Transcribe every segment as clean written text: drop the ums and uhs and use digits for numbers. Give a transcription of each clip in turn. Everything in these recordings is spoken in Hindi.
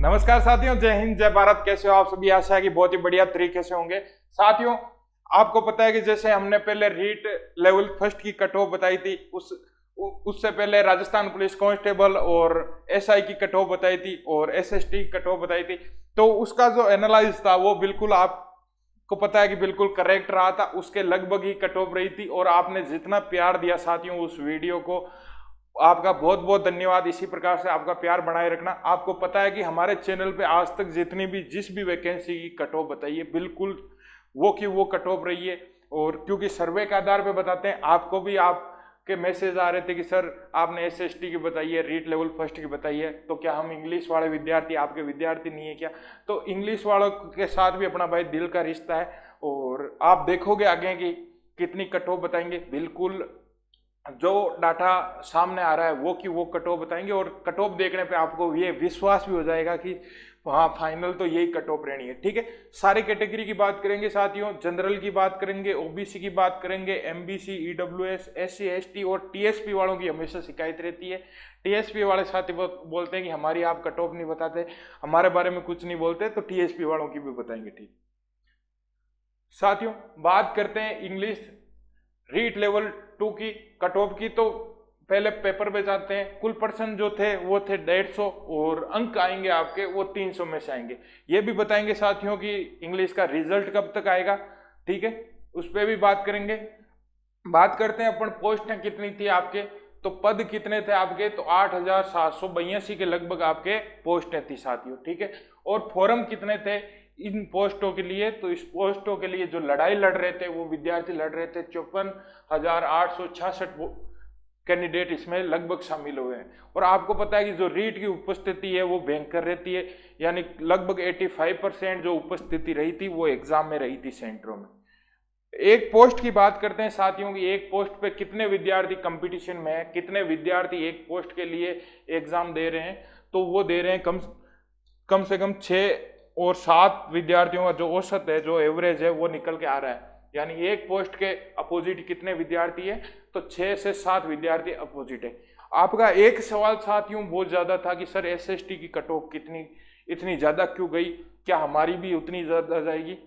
नमस्कार साथियों, जय हिंद जय भारत। कैसे हो आप सभी? आशा है कि बहुत ही बढ़िया तरीके से होंगे। साथियों, आपको पता है कि जैसे हमने पहले रीट लेवल फर्स्ट की कट ऑफ बताई थी, उससे पहले राजस्थान पुलिस कांस्टेबल और एसआई की कट ऑफ बताई थी और एसएसटी की कट ऑफ बताई थी। तो उसका जो एनालाइज था वो बिल्कुल आपको पता है कि बिल्कुल करेक्ट रहा था। उसके लगभग ही कट ऑफ रही थी और आपने जितना प्यार दिया साथियों उस वीडियो को, आपका बहुत बहुत धन्यवाद। इसी प्रकार से आपका प्यार बनाए रखना। आपको पता है कि हमारे चैनल पे आज तक जितनी भी जिस भी वैकेंसी की कट ऑफ बताई है बिल्कुल वो की वो कट ऑफ रही है। और क्योंकि सर्वे के आधार पे बताते हैं, आपको भी आपके मैसेज आ रहे थे कि सर आपने एसएसटी की बताई है, रीट लेवल फर्स्ट की बताई है, तो क्या हम इंग्लिश वाले विद्यार्थी आपके विद्यार्थी नहीं है क्या? तो इंग्लिश वालों के साथ भी अपना भाई दिल का रिश्ता है और आप देखोगे आगे कि कितनी कट ऑफ बताएंगे। बिल्कुल जो डाटा सामने आ रहा है वो की वो कट ऑफ बताएंगे और कट ऑफ देखने पे आपको ये विश्वास भी हो जाएगा कि हाँ फाइनल तो यही कट ऑफ रहनी है। ठीक है, सारी कैटेगरी की बात करेंगे साथियों, जनरल की बात करेंगे, ओबीसी की बात करेंगे, एमबीसी, ईडब्ल्यूएस, एससी एसटी और टीएसपी वालों की हमेशा शिकायत रहती है। टीएसपी वाले साथी बोलते हैं कि हमारी आप कट ऑफ नहीं बताते, हमारे बारे में कुछ नहीं बोलते, तो टीएसपी वालों की भी बताएंगे। ठीक साथियों, बात करते हैं इंग्लिश रीट लेवल 2 की कट ऑफ की। तो पहले पेपर पे जाते हैं। कुल पर्सन जो थे वो थे 150 और अंक आएंगे आपके वो 300 में से आएंगे। ये भी बताएंगे साथियों कि इंग्लिश का रिजल्ट कब तक आएगा। ठीक है, उस पर भी बात करेंगे। बात करते हैं अपन पोस्टें कितनी थी आपके, तो पद कितने थे आपके, तो 8782 के लगभग आपके पोस्टें थी साथियों। ठीक है, और फॉर्म कितने थे इन पोस्टों के लिए, तो इस पोस्टों के लिए जो लड़ाई लड़ रहे थे वो विद्यार्थी लड़ रहे थे 54,866 कैंडिडेट इसमें लगभग शामिल हुए हैं। और आपको पता है कि जो रीट की उपस्थिति है वो भयंकर रहती है, यानी लगभग 85% जो उपस्थिति रही थी वो एग्जाम में रही थी सेंटरों में। एक पोस्ट की बात करते हैं साथियों की, एक पोस्ट पे कितने विद्यार्थी कंपटीशन में है, कितने विद्यार्थी एक पोस्ट के लिए एग्जाम दे रहे हैं, तो वो दे रहे हैं कम से कम 6 और 7 विद्यार्थियों का जो औसत है, जो एवरेज है वो निकल के आ रहा है। यानी एक पोस्ट के अपोजिट कितने विद्यार्थी है, तो 6 से 7 विद्यार्थी अपोजिट है। आपका एक सवाल साथियों बहुत ज्यादा था कि सर एसएसटी की कट ऑफ कितनी इतनी ज्यादा क्यों गई, क्या हमारी भी उतनी ज्यादा जाएगी?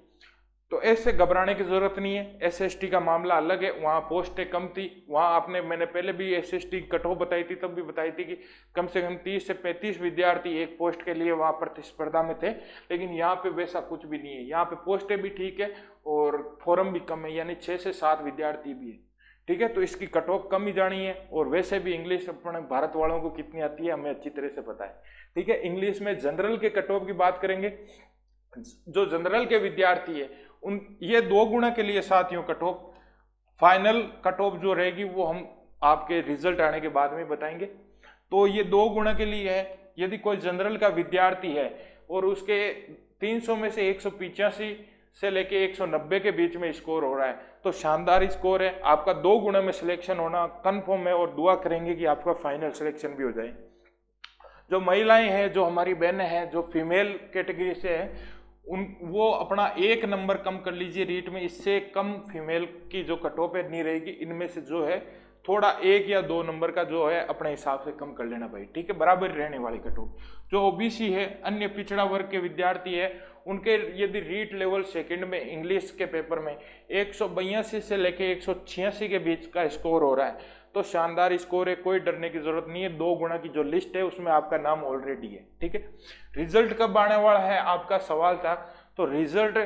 तो ऐसे घबराने की जरूरत नहीं है। एसएसटी का मामला अलग है, वहां पोस्टें कम थी। वहां मैंने पहले भी एसएसटी कट ऑफ बताई थी, तब भी बताई थी कि कम से कम 30 से 35 विद्यार्थी एक पोस्ट के लिए वहां प्रतिस्पर्धा में थे। लेकिन यहाँ पे वैसा कुछ भी नहीं है, यहाँ पे पोस्टें भी ठीक है और फॉर्म भी कम है, यानी 6 से 7 विद्यार्थी भी है। ठीक है, तो इसकी कट ऑफ कम ही जानी है। और वैसे भी इंग्लिश अपने भारत वालों को कितनी आती है हमें अच्छी तरह से पता है। ठीक है, इंग्लिश में जनरल के कट ऑफ की बात करेंगे। जो जनरल के विद्यार्थी है उन ये 2 गुणा के लिए साथियों cut off, final cut off जो रहेगी वो हम आपके रिजल्ट आने के बाद में बताएंगे। तो ये 2 गुणा के लिए है। यदि कोई जनरल का विद्यार्थी है और उसके 300 में से 185 से लेके 190 के बीच में स्कोर हो रहा है तो शानदार स्कोर है, आपका 2 गुणा में सिलेक्शन होना कंफर्म है। और दुआ करेंगे कि आपका फाइनल सिलेक्शन भी हो जाए। जो महिलाएं हैं, जो हमारी बहनें हैं, जो फीमेल कैटेगरी से है, वो अपना 1 नंबर कम कर लीजिए रीट में। इससे कम फीमेल की जो कट ऑफ नहीं रहेगी। इनमें से जो है थोड़ा 1 या 2 नंबर का जो है अपने हिसाब से कम कर लेना भाई। ठीक है, बराबर रहने वाली कट ऑफ। जो ओबीसी है, अन्य पिछड़ा वर्ग के विद्यार्थी है, उनके यदि रीट लेवल सेकंड में इंग्लिश के पेपर में 182 से लेके 186 के बीच का स्कोर हो रहा है तो शानदार स्कोर है, कोई डरने की जरूरत नहीं है। 2 गुणा की जो लिस्ट है उसमें आपका नाम ऑलरेडी है। ठीक है, रिजल्ट कब आने वाला है आपका सवाल था। तो रिजल्ट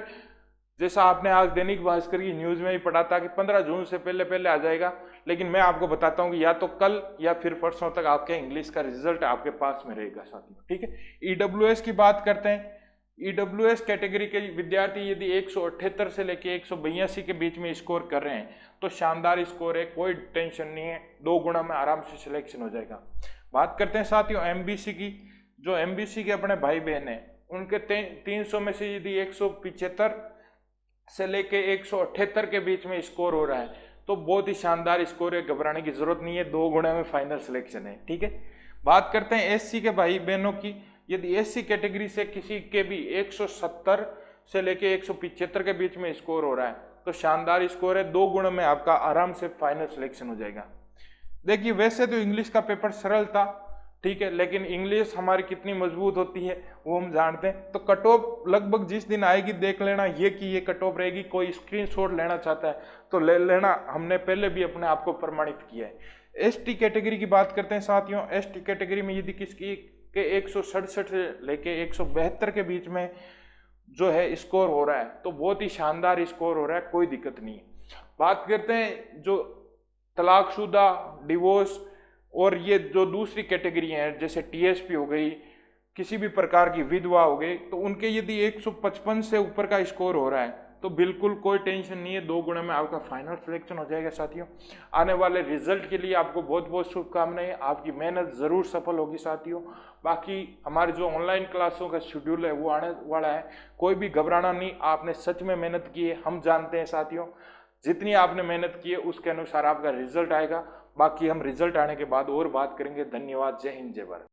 जैसा आपने आज दैनिक भास्कर की न्यूज में ही पढ़ा था कि 15 जून से पहले पहले आ जाएगा। लेकिन मैं आपको बताता हूं कि या तो कल या फिर परसों तक आपके इंग्लिश का रिजल्ट आपके पास में रहेगा साथियों। ठीक है, ईडब्ल्यूएस की बात करते हैं। ईडब्ल्यूएस कैटेगरी के विद्यार्थी यदि 178 से लेके 182 के बीच में स्कोर कर रहे हैं तो शानदार स्कोर है, कोई टेंशन नहीं है, 2 गुणा में आराम से सिलेक्शन हो जाएगा। बात करते हैं साथियों एमबीसी की। जो एमबीसी के अपने भाई बहन है उनके 300 में से यदि 175 से लेके 178 के बीच में स्कोर हो रहा है तो बहुत ही शानदार स्कोर है, घबराने की जरूरत नहीं है, 2 गुणा में फाइनल सिलेक्शन है। ठीक है, बात करते हैं एससी के भाई बहनों की। यदि एससी कैटेगरी से किसी के भी 170 से लेके 175 के बीच में स्कोर हो रहा है तो शानदार स्कोर है, 2 गुणों में आपका आराम से फाइनल सिलेक्शन हो जाएगा। देखिए वैसे तो इंग्लिश का पेपर सरल था ठीक है, लेकिन इंग्लिश हमारी कितनी मजबूत होती है वो हम जानते हैं। तो कट ऑफ लगभग जिस दिन आएगी देख लेना ये कि ये कट ऑफ रहेगी। कोई स्क्रीनशॉट लेना चाहता है तो ले लेना, हमने पहले भी अपने आप को प्रमाणित किया है। एसटी कैटेगरी की बात करते हैं साथियों। एसटी कैटेगरी में यदि किसकी के 167 से लेके 172 के बीच में जो है स्कोर हो रहा है तो बहुत ही शानदार स्कोर हो रहा है, कोई दिक्कत नहीं है। बात करते हैं जो तलाकशुदा, डिवोर्स और ये जो दूसरी कैटेगरी हैं जैसे टीएसपी हो गई, किसी भी प्रकार की विधवा हो गई, तो उनके यदि 155 से ऊपर का स्कोर हो रहा है तो बिल्कुल कोई टेंशन नहीं है, 2 गुणों में आपका फाइनल सिलेक्शन हो जाएगा साथियों। आने वाले रिजल्ट के लिए आपको बहुत बहुत शुभकामनाएं, आपकी मेहनत जरूर सफल होगी साथियों। बाकी हमारे जो ऑनलाइन क्लासों का शेड्यूल है वो आने वाला है, कोई भी घबराना नहीं, आपने सच में मेहनत की है, हम जानते हैं साथियों। जितनी आपने मेहनत की है उसके अनुसार आपका रिजल्ट आएगा। बाकी हम रिजल्ट आने के बाद और बात करेंगे। धन्यवाद, जय हिंद, जय भारत।